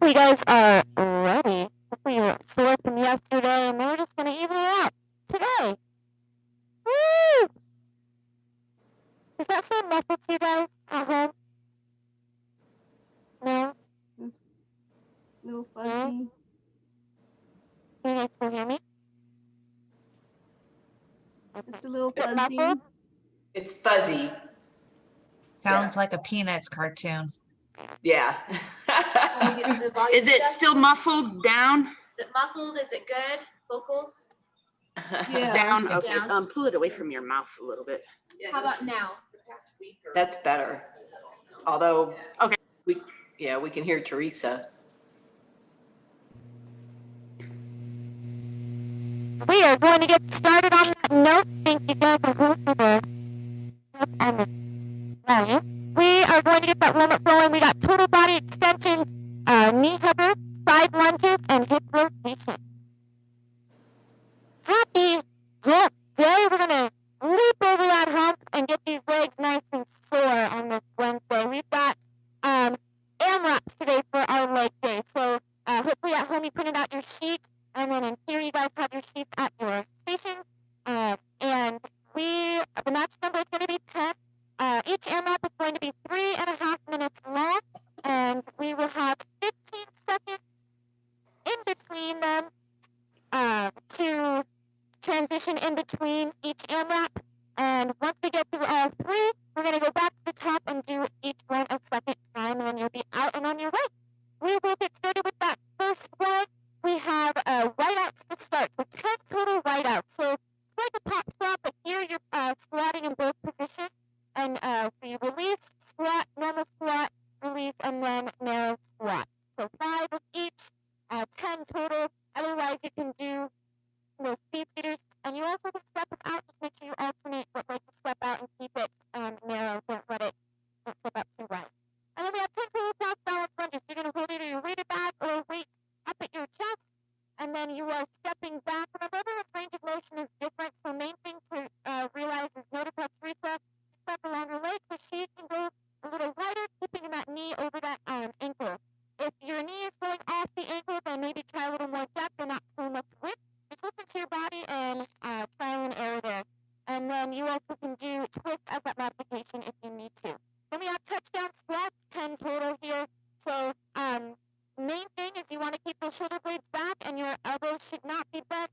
hopefully you guys are ready. Hopefully you're sore from yesterday, and then we're just going to even it out today. Woo! Is that so muffled to you guys at home? No? A little fuzzy. Can you guys still hear me? It's a little Is it fuzzy. muffled? It's fuzzy. Sounds like a Peanuts cartoon. Yeah. Is it still muffled down? Is it muffled? Is it good? Vocals? Yeah. Down? Okay. Down. Pull it away from your mouth a little bit. How about now? That's better. Although, Okay. we can hear Teresa. We are going to get started on that note. Thank you guys for hosting the We are going to get that warm-up going. We got total body extensions, knee hovers, side lunges, and hip rotation. Happy hump day. We're going to leap over that hump and get these legs nice and sore on this Wednesday. We've got AMRAPs today for our leg day. So hopefully at home you printed out your sheet, and then in here you guys have your sheets at your station. And the match number is going to be 10. Each AMRAP is going to be 3.5 minutes long, and we will have 15 seconds in between them to transition in between each AMRAP. And once we get through all three, we're going to go back to the top and do each one a second time, and then you'll be out and on your way. We will get started with that first one. We have whiteouts to start, so 10 total whiteouts. So it's like a pop squat, but here you're squatting in both positions. And so you release, squat, normal squat, release, and then narrow squat. So 5 of each, 10 total. Otherwise, you can do those speed feeders. And you also can step it out. Just make sure you alternate what way to step out and keep it narrow. Don't step up too wide. And then we have 10 total cross balance lunges. You're going to hold either your weighted bag or weight up at your chest. And then you are stepping back. Remember, everyone's range of motion is different. So main thing to realize is notice how Teresa step along her leg, so she can go a little wider, keeping that knee over that ankle. If your knee is going off the ankle, then maybe try a little more depth and not so much width. Just listen to your body and trial and error there. And then you also can do twist as that modification if you need to. Then we have touchdown squats, 10 total here. So main thing is you want to keep those shoulder blades back and your elbows should not be bent.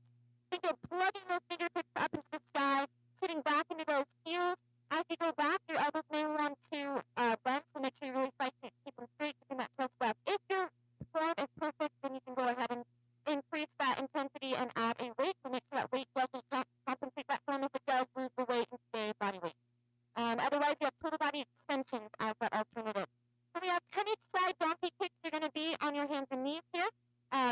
Think of plugging those fingertips up into the sky, sitting back into those heels. As you go back, your elbows may want to bend, so make sure you really fight to keep them straight, keeping that chest up. If your form is perfect, then you can go ahead and increase that intensity and add a weight, so make sure that weight doesn't compensate that form. If it does, lose the weight and stay body weight. Otherwise, you have total body extensions as that alternative. So we have 10 each side donkey kicks. You're going to be on your hands and knees here.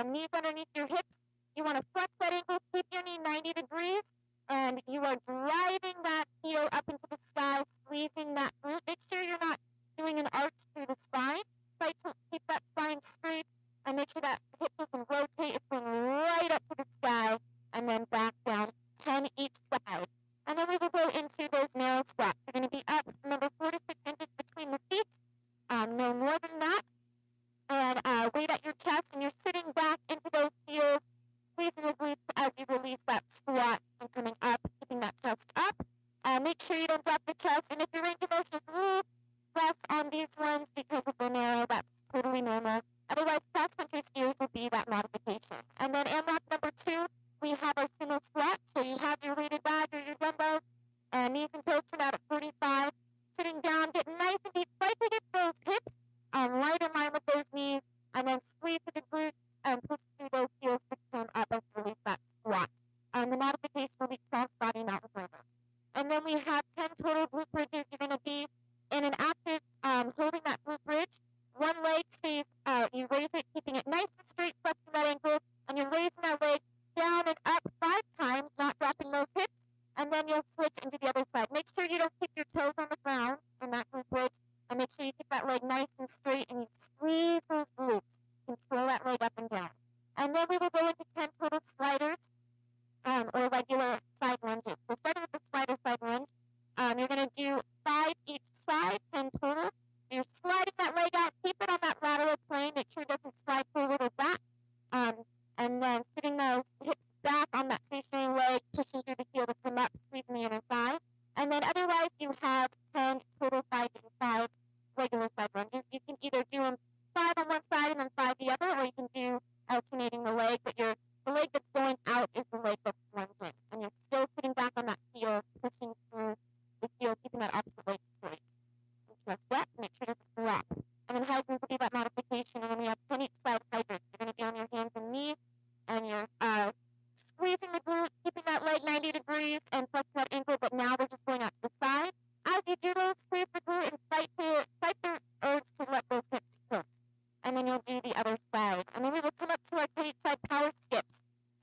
Knees underneath your hips. You want to flex that ankle, keep your knee 90 degrees. And you are driving that heel up into the sky, squeezing that glute. Make sure you're not doing an arch through the spine. Try to keep that spine straight and make sure that hip doesn't rotate. It's going right up to the sky and then back down, 10 each side. And then we will go into those narrow squats. You're going to be up, remember, 4 to 6 inches between the feet, no more than that. And weight at your chest, and you're sitting back into those heels, squeezing the glutes as you release that squat and coming up, keeping that chest up. Make sure you don't drop the chest. And if your range of motion is a little less on these ones because of the narrow, that's totally normal. Otherwise, cross-country skiers will be that modification. And then AMRAP number 2, we have our sumo squat. So you have your weighted bag or your dumbbells, knees and toes turn out at 45. Sitting down, get nice and deep. Try to get those hips right in line with those knees, and then squeeze to the glutes and push through those heels to turn up and release that squat. The modification will be cross-body mountain climber. And then we have 10 total glute bridges. You're going to be in an active, holding that glute bridge. One leg stays, you raise it, keeping it nice and straight, flexing that ankle, and you're raising that leg down and up 5 times, not dropping those hips, and then you'll switch into the other side. Make sure you don't keep your toes on the ground in that glute bridge, and make sure you keep that leg nice and straight, and you squeeze those glutes. Control that leg up and down. And then we will go into 10 total sliders, or regular side lunges. So starting with the slider side lunge, you're going to do 5 each side, 10 total. So you're sliding that leg out, keep it on that lateral plane, make sure it doesn't slide total 5 and 5 regular side lunges. You can either do them 5 on one side and then 5 the other, or you can do alternating the leg, but the leg that's going out is the leg that's lunging. And you're still sitting back on that heel, pushing through the heel, keeping that opposite leg straight. Make sure it's wet, make sure it doesn't drop. And then Heisman's will be that modification, and then we have 10 each side hydrants. You're going to be on your hands and knees, and you're squeezing the glute, keeping that leg 90 degrees, and flexing that ankle, but now we're just going out to the side. As you do those, squeeze the glute and fight the urge to let those hips tilt. And then you'll do the other side. And then we will come up to our 10 each side power skip.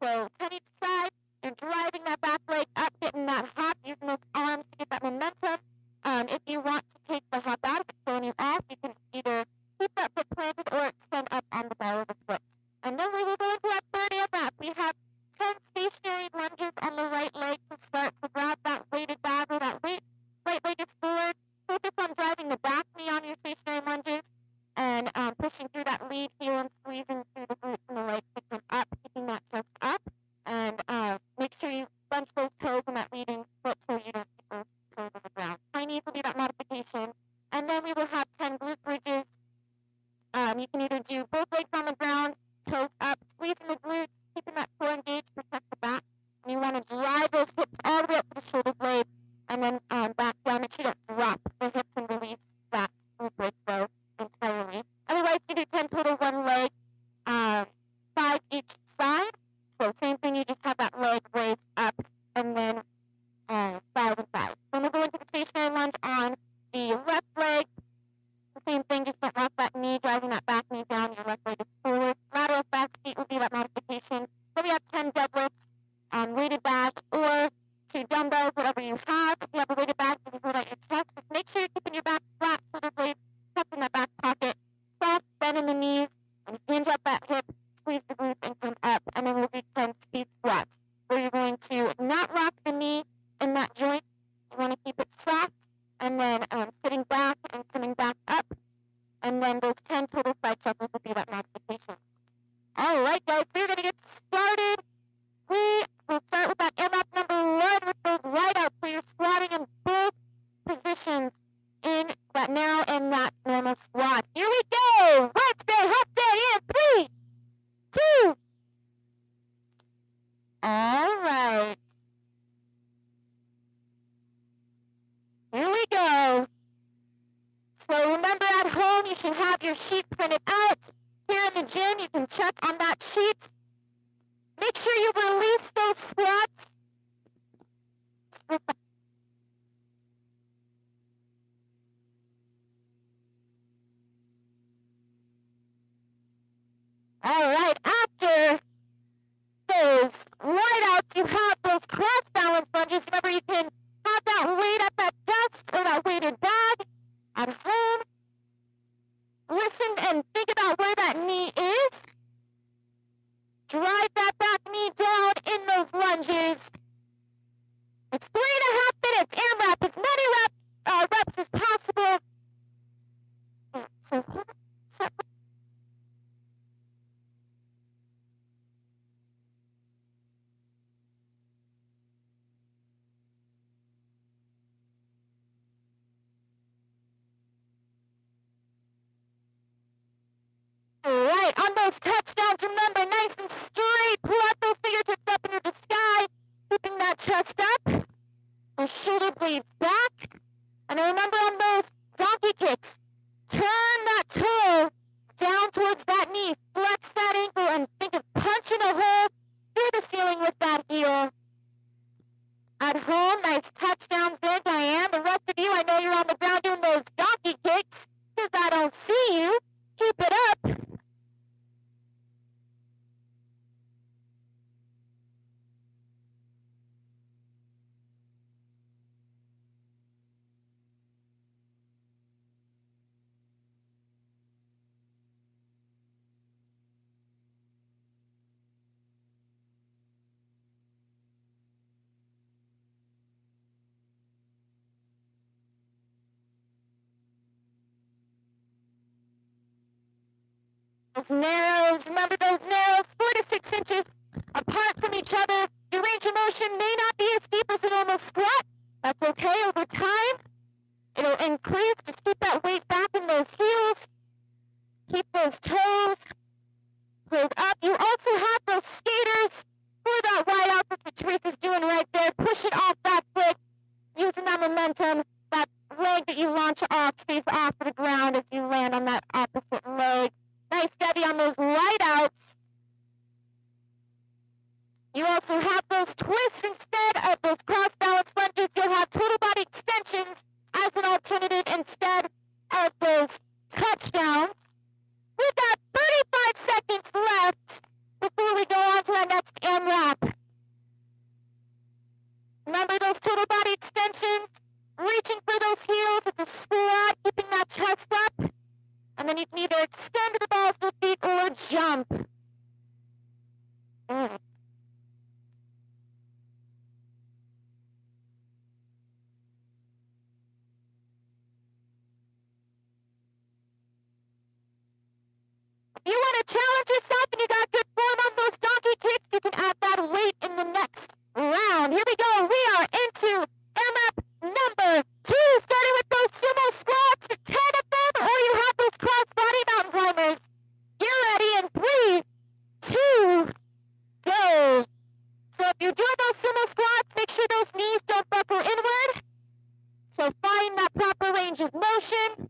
So 10 each side, you're driving that back leg up, getting that hop, using those arms to get that momentum. If you want to take the hop out, if it's throwing you off, you can either keep that foot planted or extend up on the ball of the foot. And then we will go into our third AMRAP. We have 10 stationary lunges on the right leg to start. So grab that weighted bag or that weight. Right leg is forward. Focus on driving the back knee on your stationary lunges and pushing through that lead heel and squeezing through the glutes and the legs to come up, keeping that chest up. And make sure you bunch those toes on that leading foot so you don't keep those toes on the ground. High knees will be that modification. And then we will have 10 glute bridges. You can either do both legs on the ground, toes up, squeezing the glutes, keeping that core engaged, protect the back. And you want to drive those hips all the way up to the shoulder blade and then back down. Make sure you don't drop the hips and release that glute bridge though entirely. Otherwise, you do 10 total one leg, 5 each side. So same thing, you just have that leg raised up and then side and side. Then we'll go into the stationary lunge on the left leg. The same thing, just don't lock that knee, driving that back knee down, your left leg is forward. Lateral fast feet will be that modification. So we have 10 deadlifts, weighted bags, or 2 dumbbells, whatever you have. If you have a weighted bag, you can hold out your chest. Just make sure you're keeping your back flat, shoulder blades tucked in that back pocket. Soft bend in the knees, and hinge up that hip, squeeze the glutes, and come up. And then we'll do 10 speed squats, where you're going to not rock the knee in that joint. You want to keep it soft, and then sitting back and coming back up. And then those 10 total side shuffles will be that modification. All right, guys, we're going to get started. We will start with that AMRAP number 1 with those wide outs. So you're squatting in both positions in that now and that normal squat. Here we go. Wednesday, hump day in 3, 2. All right. Here we go. So remember at home, you should have your sheet printed out. Here in the gym, you can check on that sheet. Make sure you release those squats. All right, after those wide outs, you have those cross balance lunges. Remember, you can have that weight at that desk or that weighted bag at home. Listen and think about where that knee is. Drive that back knee down in those lunges. It's 3.5 minutes. AMRAP, as many reps as possible. So hold on. All right, on those touchdowns, remember, nice and straight. Pull out those fingertips up into the sky, keeping that chest up, those shoulder blades back. And remember on those donkey kicks, turn that toe down towards that knee, flex that ankle, and think of punching a hole through the ceiling with that heel. At home, nice touchdowns there, Diane. The rest of you, I know you're on the ground doing those donkey kicks, because I don't see you. Keep it up. Those narrows, remember those narrows, 4 to 6 inches apart from each other. Your range of motion may not be as deep as a normal squat. That's okay over time. It'll increase. Just keep that weight back in those heels. Keep those toes pulled up. You also have those skaters for that wide out, that's what Teresa's doing right there. Push it off that foot, using that momentum. That leg that you launch off stays off the ground as you land on that opposite leg. Nice steady on those wide outs. You also have those twists instead of those cross balance lunges. You'll have total body extensions as an alternative instead of those touchdowns. We've got 35 seconds left before we go on to our next AMRAP. Remember those total body extensions, reaching for those heels at the squat, keeping that chest up, and then you can either extend the balls to the feet or jump. If you want to challenge yourself and you got good form on those donkey kicks, you can add that weight in the next round. Here we go. We are into AMRAP number 2, starting with those sumo squats, 10 of them, or you have those cross-body mountain climbers. Get ready in 3, 2, go. So if you're doing those sumo squats, make sure those knees don't buckle inward. So find that proper range of motion.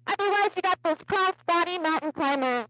Otherwise, you got those cross-body mountain climbers.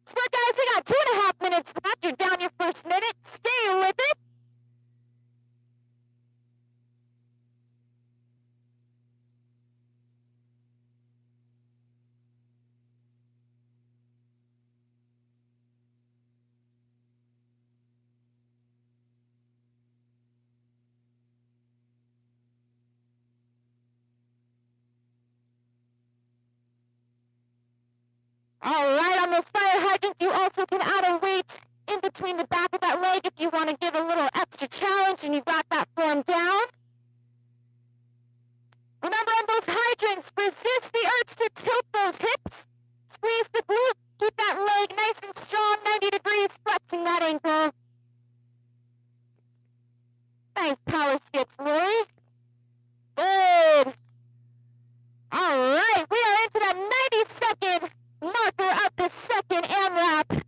So guys, we got 2.5 minutes left. You're down your first minute. Stay with it. All right, on those fire hydrants, you also can add a weight in between the back of that leg if you want to give a little extra challenge and you've got that form down. Remember on those hydrants, resist the urge to tilt those hips. Squeeze the glute. Keep that leg nice and strong, 90 degrees, flexing that ankle. Nice power skips, Lori. Good. All right, we are into that 90-second marker of the second AMRAP.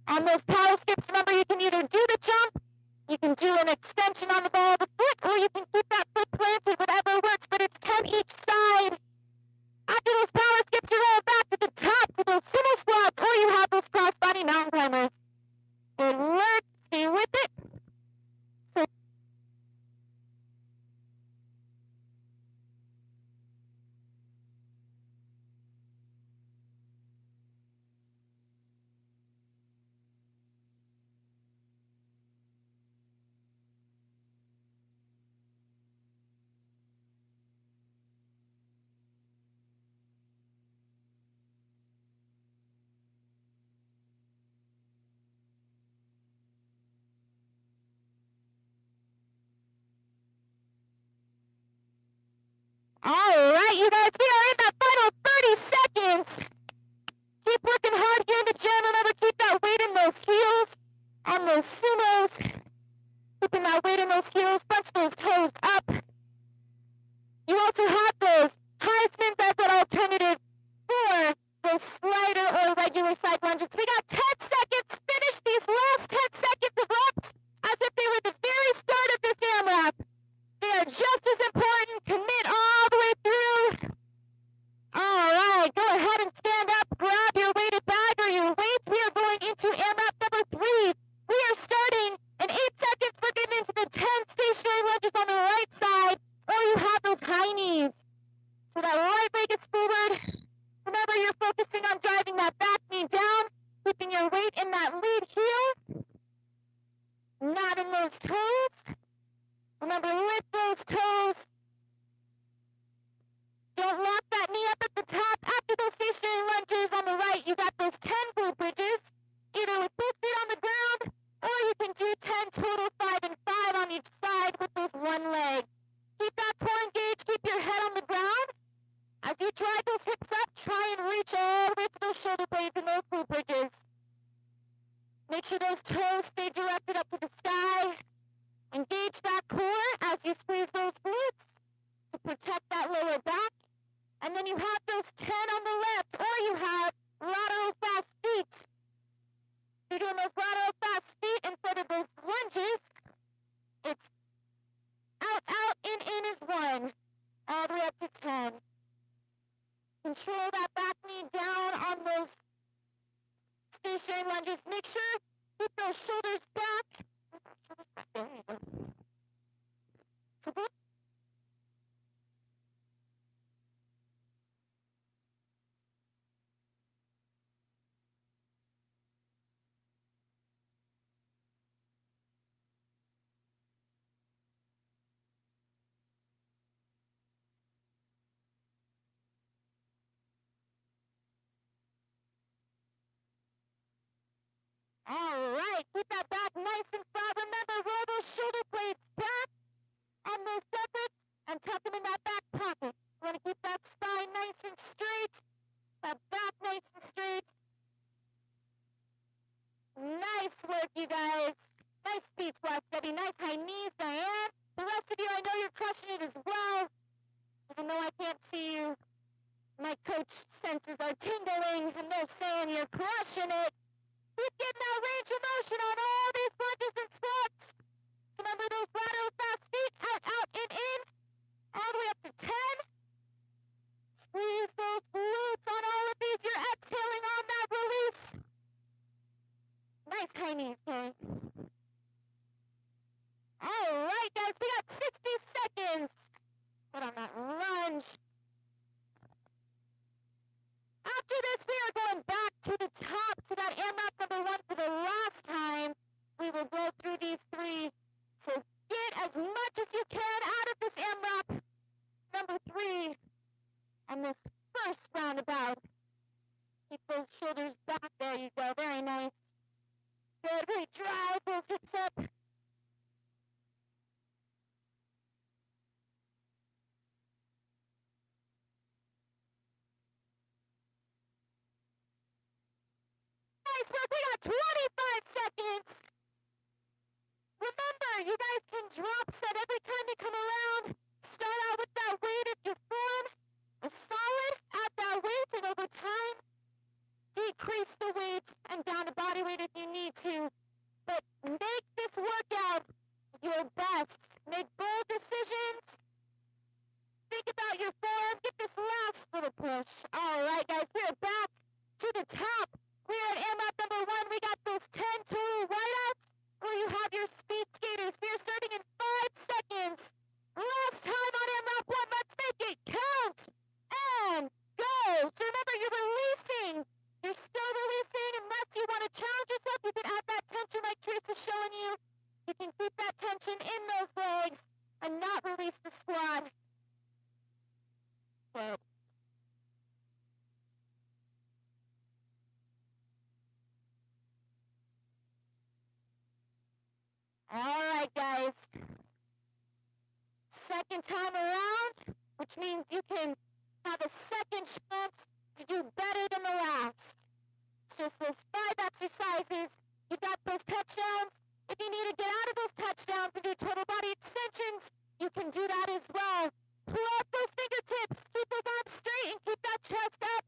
On those power skips, remember you can either do the jump, you can do an extension on the ball of the foot, or you can keep that foot planted, whatever works, but it's 10 each side. After those power skips, you roll back to the top to those sumo squats, or you have those cross-body mountain climbers. Good work. Stay with it. So all right, you guys, we are in that final 30 seconds. Keep working hard here in the gym. Remember, keep that weight in those heels on those sumos. Keeping that weight in those heels, bunch those toes up. You also have those high spins as an alternative for those slider or regular side lunges. We got 10 seconds. Finish these last 10 seconds of reps as if they were the very start of this AMRAP. They are just as important. Commit all the way through. All right, go ahead and stand up. Grab your weighted bag or your weights. We are going into AMRAP number 3. We those toes. Remember, lift those toes. Don't lock that knee up at the top. After those stationary lunges on the right, you got those 10 glute bridges, either with both feet on the ground, or you can do 10 total 5 and 5 on each side with those one leg. Keep that core engaged. Keep your head on the ground. As you drive those hips up, try and reach all the way to those shoulder blades and those glute bridges. Make sure those toes stay directed up to the sky. Engage that core as you squeeze those glutes to protect that lower back. And then you have those 10 on the left, or you have lateral fast feet. You're doing those lateral fast feet instead of those lunges. It's out, out, in is 1. All the way up to 10. Control that back knee down on those stationary lunges. Make sure keep those shoulders back. There you go. So good. All right, keep that back nice and flat. Remember, roll those shoulder blades back on those separates and tuck them in that back pocket. You want to keep that spine nice and straight, that back nice and straight. Nice work, you guys. Nice feet flex, Debbie. Nice high knees, Diane. The rest of you, I know you're crushing it as well. Even though I can't see you, my coach senses are tingling, and they're saying you're crushing it. Keep getting that range of motion on all these lunges and squats. Remember those lateral fast feet, out, out, in, all the way up to 10. Squeeze those glutes on all of these. You're exhaling on that release. Nice high knees, Kay. All right, guys, we got 60 seconds. Put on that lunge. After this, we are going back to the top, to that AMRAP number 1 for the last time. We will go through these 3. So get as much as you can out of this AMRAP number 3 on this first roundabout. Keep those shoulders back. There you go. Very nice. Good. Really drive those hips up. Nice work. We got 25 seconds. Remember, you guys can drop set every time you come around. Start out with that weight if your form is solid. Add that weight, and over time, decrease the weight and down to body weight if you need to. But make this workout your best. Make bold decisions. Think about your form. Get this last little push. All right, guys, we're back to the top. We're at AMRAP number 1. We got those 10 total wideouts where you have your speed skaters. We are starting in 5 seconds. Last time on AMRAP 1. Let's make it count. And go. So remember, you're releasing. You're still releasing. Unless you want to challenge yourself, you can add that tension like Teresa's showing you. You can keep that tension in those legs and not release the squat. Good. All right, guys. Second time around, which means you can have a second chance to do better than the last. It's just those 5 exercises. You got those touchdowns. If you need to get out of those touchdowns and do total body extensions, you can do that as well. Pull up those fingertips. Keep those arms straight and keep that chest up.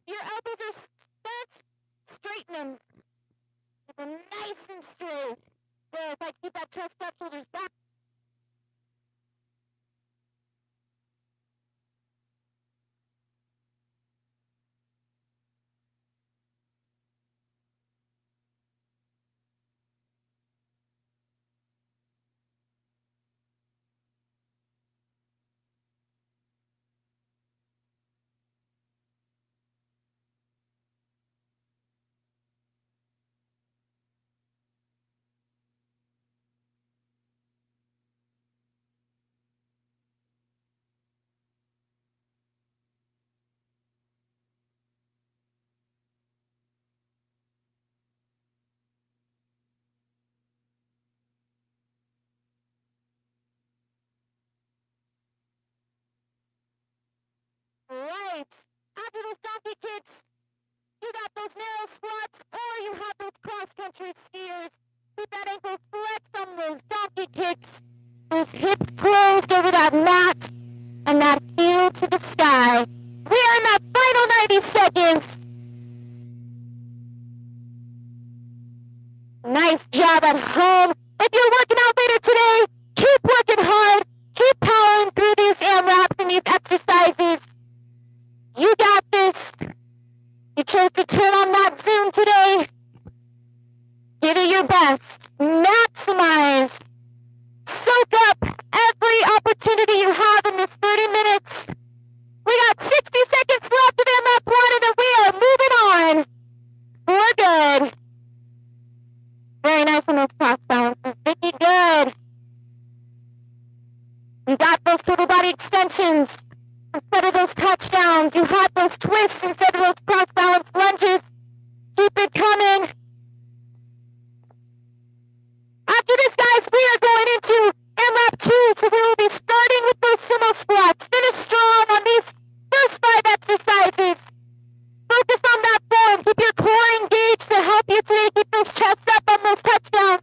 Your elbows are bent. Straighten them. Keep them nice and straight. There, if I keep that chest up, shoulders back. point. After those donkey kicks, you got those narrow squats, or you have those cross-country skiers. Keep that ankle flexed on those donkey kicks. Those hips closed over that mat, and that heel to the sky. We are in that final 90 seconds. Nice job at home. If you're working out later today, keep working hard. Keep powering through these AMRAPs and these exercises. You got this. You chose to turn on that Zoom today. Give it your best. Maximize. Soak up every opportunity you have in this 30 minutes. We got 60 seconds left of AMRAP 1 and then we are moving on. We're good. Very nice on those cross balances. Vicky, good. You got those total body extensions instead of those touchdowns. You had those twists instead of those cross balance lunges. Keep it coming. After this, guys, we are going into AMRAP 2, so we will be starting with those sumo squats. Finish strong on these first 5 exercises. Focus on that form. Keep your core engaged to help you today. Keep those chests up on those touchdowns.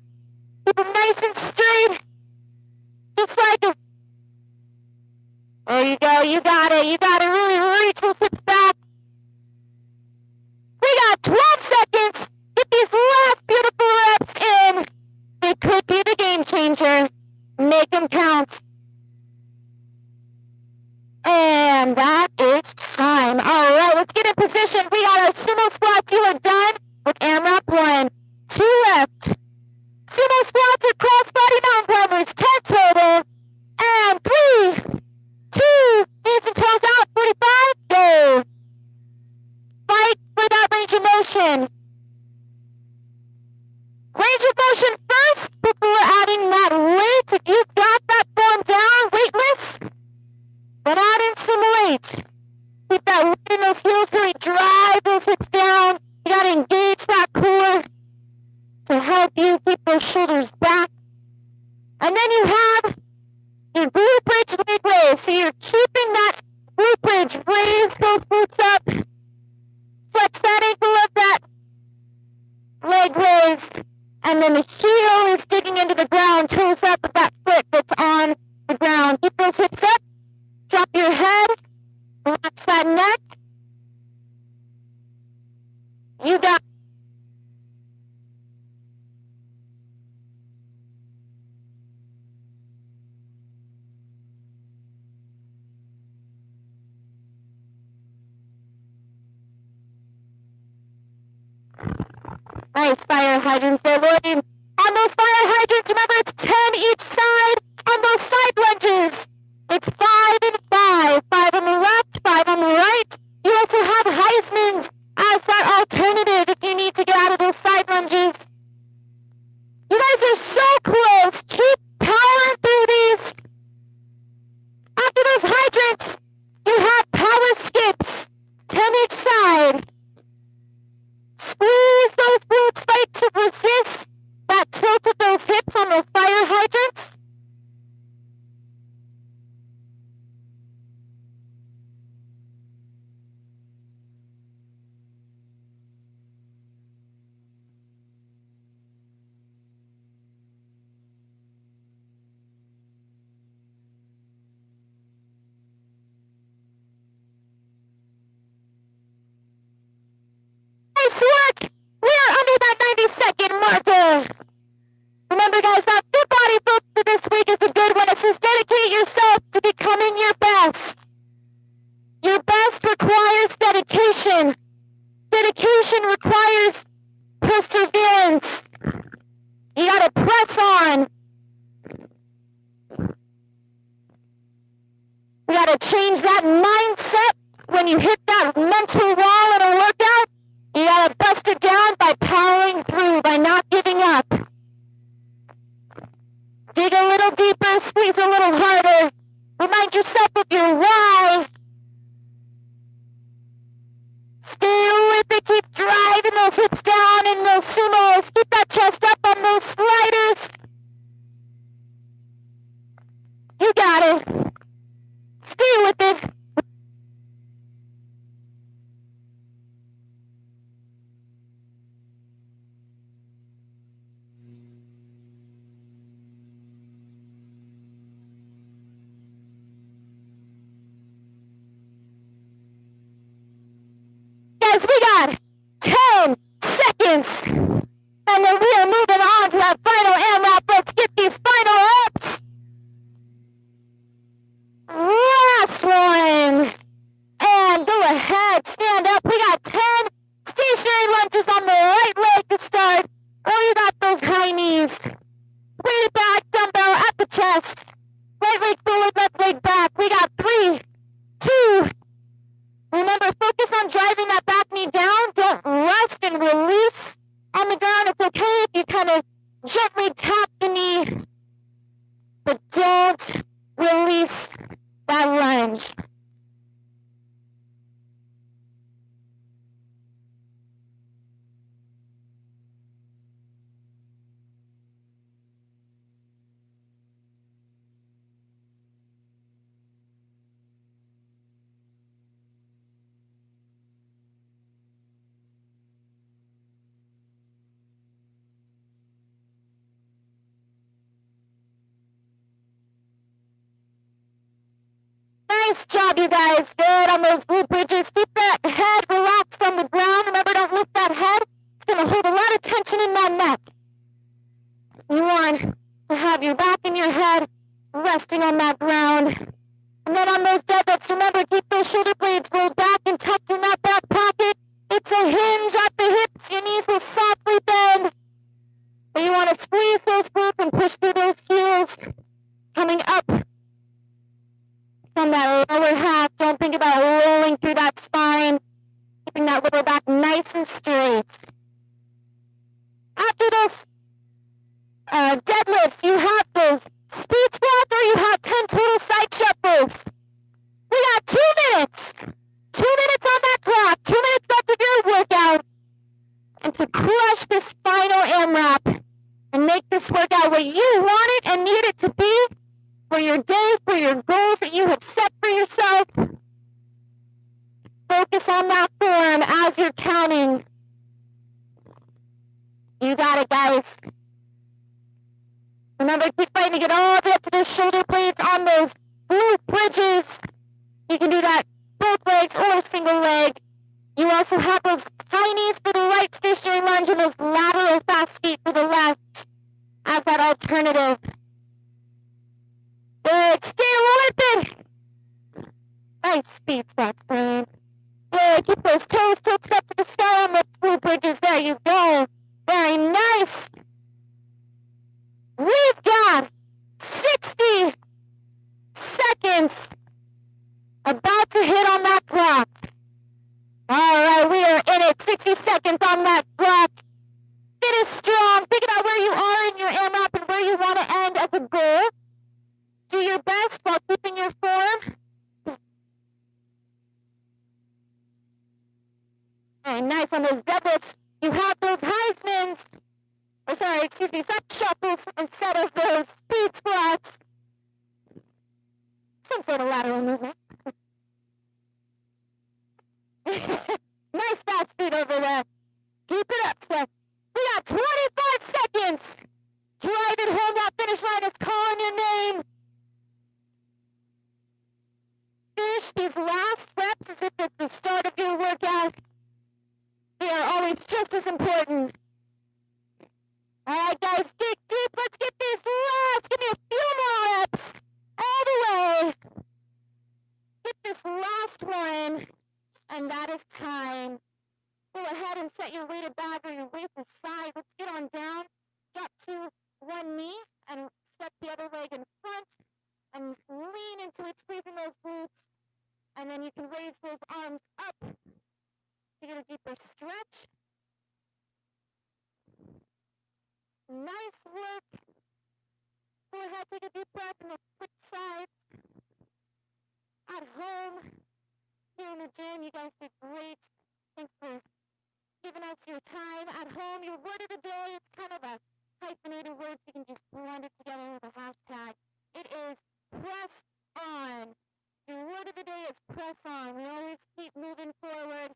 Keep them nice and straight. Just like a... There you go. You got it. You got to really reach those hips back. We got 12 seconds. Get these last beautiful reps in. It could be the game changer. Make them count. And that is time. All right, let's get in position. We got our sumo squats. You are done with AMRAP 1. 2 left. Sumo squats or cross-body mountain climbers. 10 total. And 3, 2, knees and toes out. 45, go. Fight for that range of motion. Range of motion first before adding that weight. If you've got that form down, weightless, but add in some weight. Keep that weight in those heels, really drive those hips down. You gotta engage that core to help you keep those shoulders back. And then you have your glute bridge leg raise. So you're keeping that glute bridge, raise those glutes up. Flex that ankle of that leg raise. And then the heel is digging into the ground, toes up with that foot that's on the ground. Keep those hips up. Drop your head. Relax that neck. You got nice fire hydrants there, Lloyd. On those fire hydrants, remember it's 10 each side. On those side lunges, it's 5 and 5. 5 on the left, 5 on the right. You also have Heisman's as that alternative if you need to get out of those side lunges. You guys are so close. Keep powering through these. After those hydrants, you have power skips. 10 each side. Squeeze those glutes, fight to resist that tilt of those hips on those fire hydrants. Nice work! We are under that 90-second marker. Remember, guys, that fit body focus for this week is a good one. It says dedicate yourself to becoming your best. Your best requires dedication. Dedication requires perseverance. You gotta press on. You gotta change that mindset when you hit that mental wall in a workout. You gotta bust it down by powering through, by not giving up. Dig a little deeper, squeeze a little harder. Remind yourself of your why. Stay with it, keep driving those hips down in those sumos. Keep that chest up on those sliders. You got it. Stay with it. leg back. We got 3, 2. Remember, focus on driving that back knee down. Don't rest and release on the ground. It's okay if you kind of gently tap the knee, but don't release that lunge. Nice job, you guys. Good on those glute bridges. Keep that head relaxed on the ground. Remember, don't lift that head. It's going to hold a lot of tension in that neck. You want to have your back and your head resting on that ground. And then on those deadlifts, remember, keep those shoulder blades rolled back and tucked in that back pocket. It's a hinge at the hips. Your knees will softly bend. But you want to squeeze those glutes and push through those heels. Coming up from that lower half. Don't think about rolling through that spine. Keeping that lower back nice and straight. After those deadlifts, you have those speed squats or you have 10 total side shuffles. We got 2 minutes. 2 minutes on that clock. 2 minutes left of your workout. And to crush this final AMRAP and make this workout what you want it and need it to be for your day, for your goals that you have set for yourself. Focus on that form as you're counting. You got it, guys. Remember, keep fighting to get all the way up to those shoulder blades on those glute bridges. You can do that both legs or single leg. You also have those high knees for the right stationary lunge and those lateral fast feet for the left as that alternative. Good. Stay limpid. Nice speed squats, please. Good. Keep those toes tilted up to the sky on those glute bridges. There you go. Very nice. We've got 60 seconds about to hit on that clock. All right, we are in it. 60 seconds on that clock. Finish strong. Think about where you are in your AMRAP and where you want to end as a goal. Do your best while keeping your form. Very nice on those deadlifts. You have those Heismans. Side shuffles instead of those speed squats. Some sort of lateral movement. Nice fast speed over there. Keep it up, Seth. We got 25 seconds. Drive it home. That finish line is calling your name. Finish these last reps as if it's the start of your workout. They are always just as important. All right, guys, dig deep. Let's get these last. Give me a few more reps. All the way. Get this last one. And that is time. Go ahead and set your weighted bag or your waist aside. Let's get on down. Drop to one knee and step the other leg in front. And lean into it, squeezing those glutes. And then you can raise those arms up to get a deeper stretch. Nice work. Go ahead, take a deep breath and switch sides. At home, here in the gym, you guys did great. Thanks for giving us your time. At home, your word of the day is kind of a hyphenated word, so you can just blend it together with a hashtag. It is press on. Your word of the day is press on. We always keep moving forward.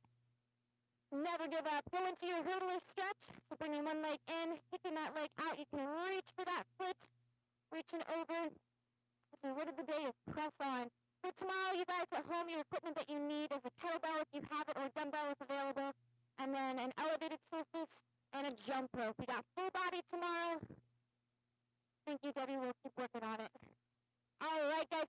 Never give up. Go into your hurdler stretch. So bringing one leg in, kicking that leg out. You can reach for that foot. Reaching over. The word of the day is press on. For tomorrow, you guys at home, your equipment that you need is a kettlebell if you have it or a dumbbell if available. And then an elevated surface and a jump rope. We got full body tomorrow. Thank you, Debbie. We'll keep working on it. All right, guys.